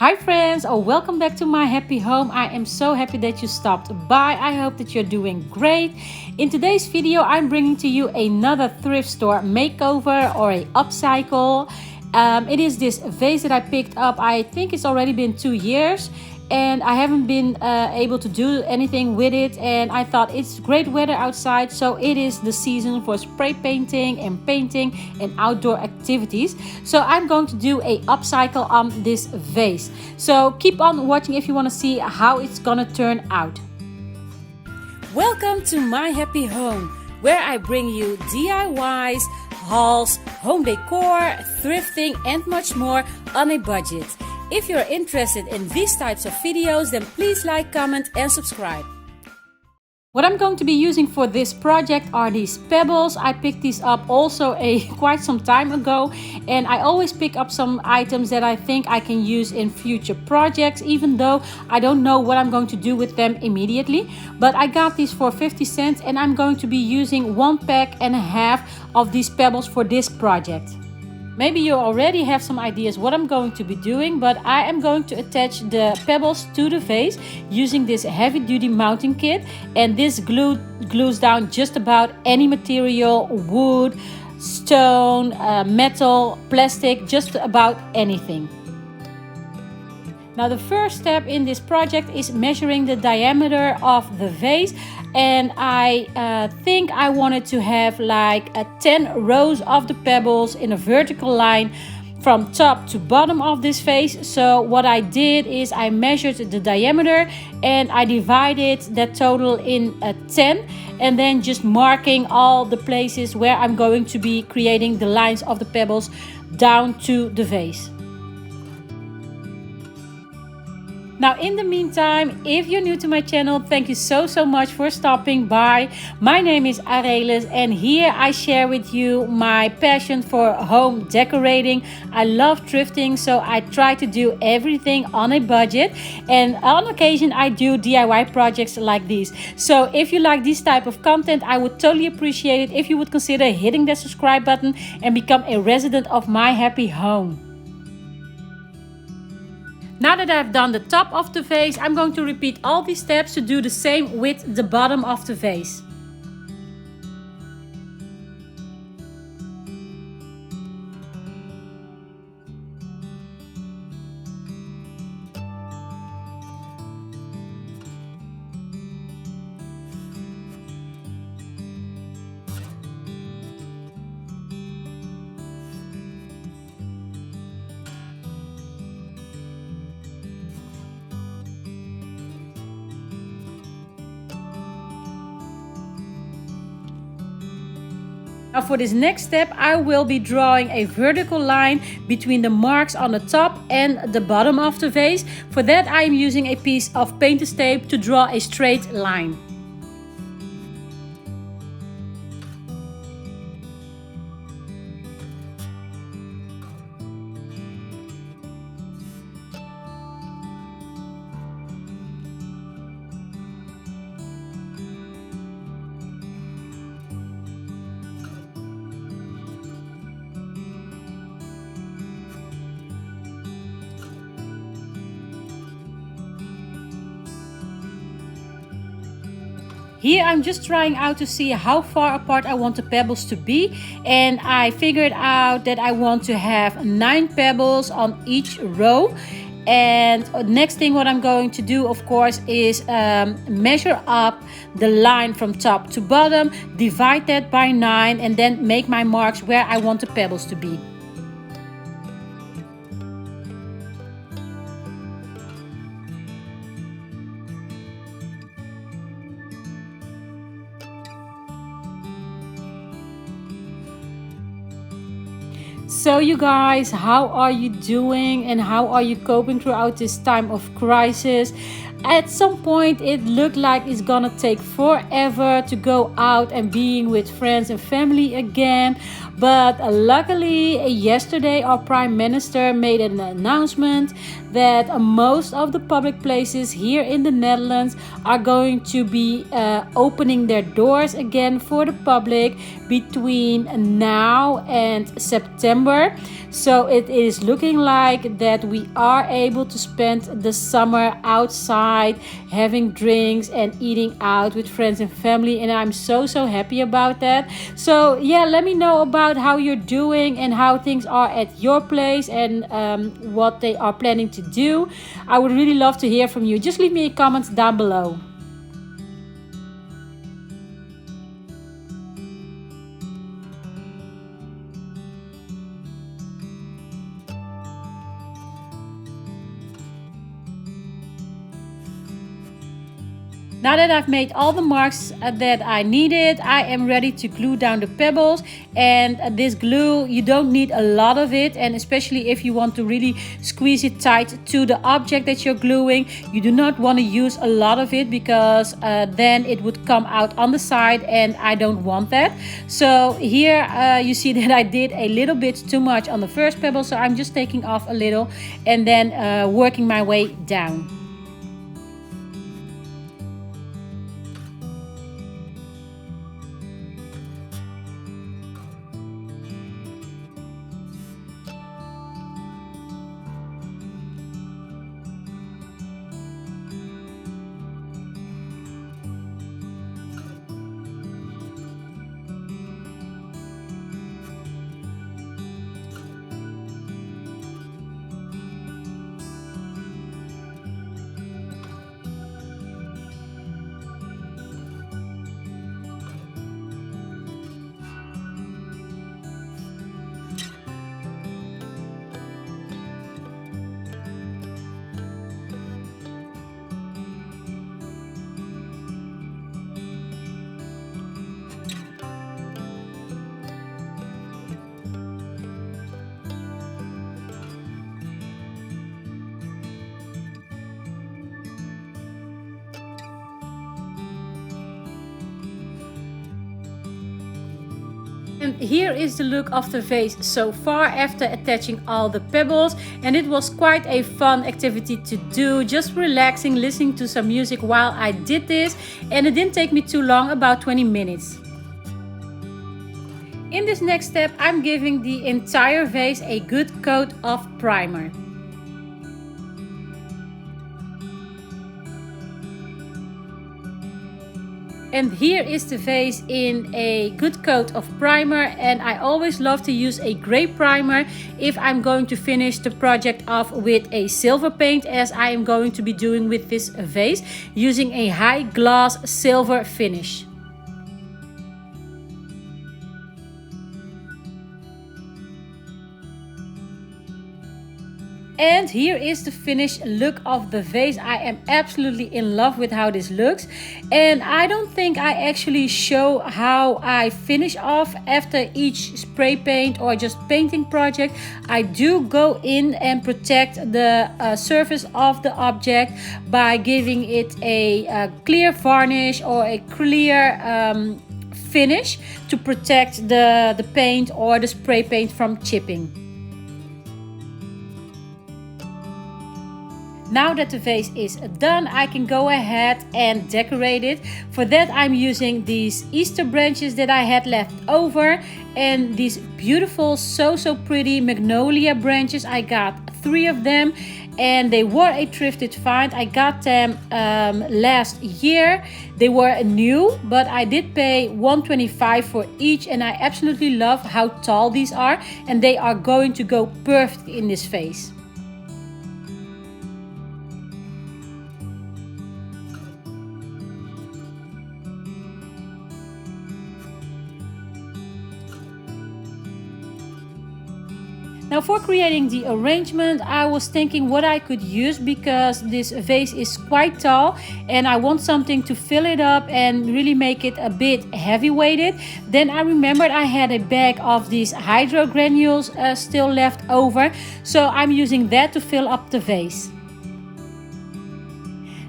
Hi friends, welcome back to my happy home. I am so happy that you stopped by. I hope that you're doing great. In today's video, I'm bringing to you another thrift store makeover or a upcycle. It is this vase that I picked up. I think it's already been 2 years and I haven't been able to do anything with it, and I thought it's great weather outside, so it is the season for spray painting and painting and outdoor activities. So I'm going to do a upcycle on this vase, so keep on watching if you want to see how it's gonna turn out. Welcome to my happy home, where I bring you DIYs, hauls, home decor, thrifting and much more on a budget. If you're interested in these types of videos, then please like, comment and subscribe. What I'm going to be using for this project are these pebbles. I picked these up also quite some time ago, and I always pick up some items that I think I can use in future projects, even though I don't know what I'm going to do with them immediately. But I got these for 50 cents and I'm going to be using 1.5 packs of these pebbles for this project. Maybe you already have some ideas what I'm going to be doing, but I am going to attach the pebbles to the vase using this heavy duty mounting kit, and this glues down just about any material: wood, stone, metal, plastic, just about anything. Now the first step in this project is measuring the diameter of the vase, and I think I wanted to have like 10 rows of the pebbles in a vertical line from top to bottom of this vase. So what I did is I measured the diameter and I divided that total in 10, and then just marking all the places where I'm going to be creating the lines of the pebbles down to the vase. Now, in the meantime, if you're new to my channel, thank you so much for stopping by. My name is Arelis, and here I share with you my passion for home decorating. I love thrifting, so I try to do everything on a budget, and on occasion I do DIY projects like these. So if you like this type of content, I would totally appreciate it if you would consider hitting the subscribe button and become a resident of my happy home. Now that I've done the top of the vase, I'm going to repeat all these steps to do the same with the bottom of the vase. Now for this next step, I will be drawing a vertical line between the marks on the top and the bottom of the vase. For that, I am using a piece of painter's tape to draw a straight line. Here I'm just trying out to see how far apart I want the pebbles to be, and I figured out that I want to have 9 pebbles on each row. And next thing what I'm going to do, of course, is measure up the line from top to bottom, divide that by 9, and then make my marks where I want the pebbles to be. So you guys, how are you doing and how are you coping throughout this time of crisis? At some point it looked like it's gonna take forever to go out and being with friends and family again, but luckily yesterday our Prime Minister made an announcement that most of the public places here in the Netherlands are going to be opening their doors again for the public between now and September. So it is looking like that we are able to spend the summer outside, having drinks and eating out with friends and family, and I'm so happy about that. So yeah, let me know about how you're doing and how things are at your place, and what they are planning to do. I would really love to hear from you. Just leave me a comment down below. Now that I've made all the marks that I needed, I am ready to glue down the pebbles. And this glue, you don't need a lot of it, and especially if you want to really squeeze it tight to the object that you're gluing, you do not want to use a lot of it, because then it would come out on the side, and I don't want that. So here you see that I did a little bit too much on the first pebble, so I'm just taking off a little and then working my way down. And here is the look of the vase so far after attaching all the pebbles, and it was quite a fun activity to do, just relaxing, listening to some music while I did this, and it didn't take me too long, about 20 minutes. In this next step, I'm giving the entire vase a good coat of primer. And here is the vase in a good coat of primer, and I always love to use a gray primer if I'm going to finish the project off with a silver paint, as I am going to be doing with this vase, using a high gloss silver finish. And here is the finished look of the vase. I am absolutely in love with how this looks, and I don't think I actually show how I finish off after each spray paint or just painting project. I do go in and protect the surface of the object by giving it a clear varnish or a clear finish to protect the paint or the spray paint from chipping. Now that the vase is done, I can go ahead and decorate it. For that, I'm using these Easter branches that I had left over, and these beautiful, so pretty magnolia branches. I got 3 of them, and they were a thrifted find. I got them last year. They were new, but I did pay $125 for each, and I absolutely love how tall these are, and they are going to go perfect in this vase. Now for creating the arrangement, I was thinking what I could use, because this vase is quite tall and I want something to fill it up and really make it a bit heavy weighted. Then I remembered I had a bag of these hydro granules still left over, so I'm using that to fill up the vase.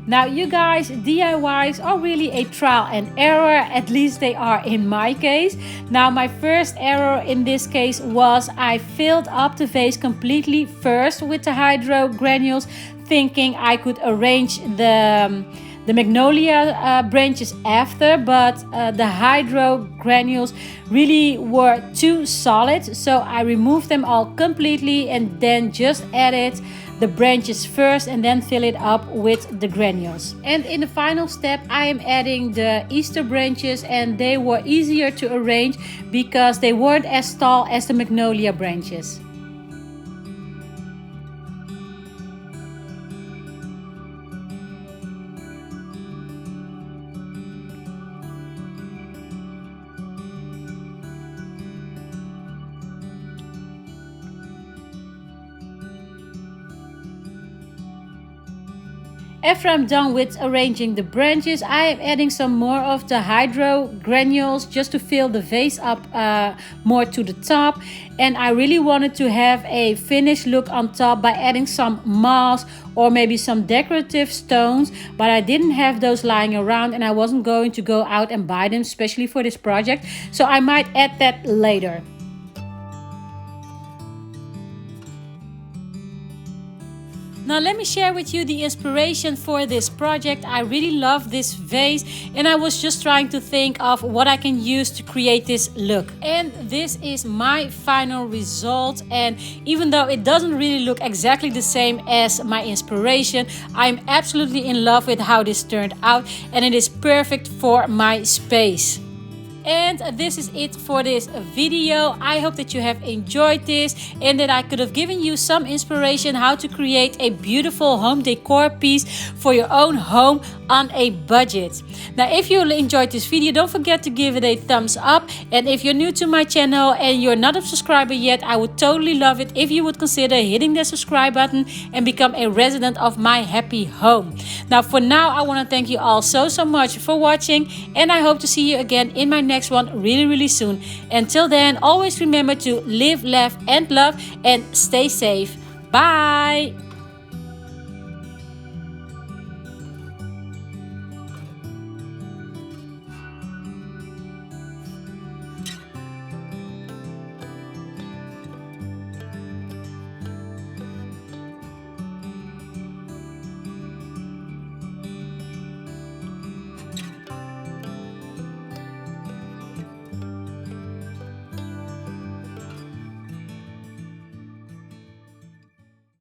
Now you guys, DIYs are really a trial and error, at least they are in my case. Now my first error in this case was I filled up the vase completely first with the hydro granules, thinking I could arrange the magnolia branches after, but the hydro granules really were too solid, so I removed them all completely and then just added the branches first and then fill it up with the granules. And in the final step I am adding the Easter branches, and they were easier to arrange because they weren't as tall as the magnolia branches. After I'm done with arranging the branches, I am adding some more of the hydro granules just to fill the vase up more to the top. And I really wanted to have a finished look on top by adding some moss or maybe some decorative stones, but I didn't have those lying around and I wasn't going to go out and buy them, especially for this project, so I might add that later. Now let me share with you the inspiration for this project. I really love this vase and I was just trying to think of what I can use to create this look. And this is my final result, and even though it doesn't really look exactly the same as my inspiration, I'm absolutely in love with how this turned out and it is perfect for my space. And this is it for this video. I hope that you have enjoyed this and that I could have given you some inspiration how to create a beautiful home decor piece for your own home on a budget. Now if you enjoyed this video, don't forget to give it a thumbs up, and if you're new to my channel and you're not a subscriber yet, I would totally love it if you would consider hitting the subscribe button and become a resident of my happy home. Now for now, I want to thank you all so much for watching, and I hope to see you again in my next one really soon. Until then, always remember to live, laugh and love, and stay safe. Bye.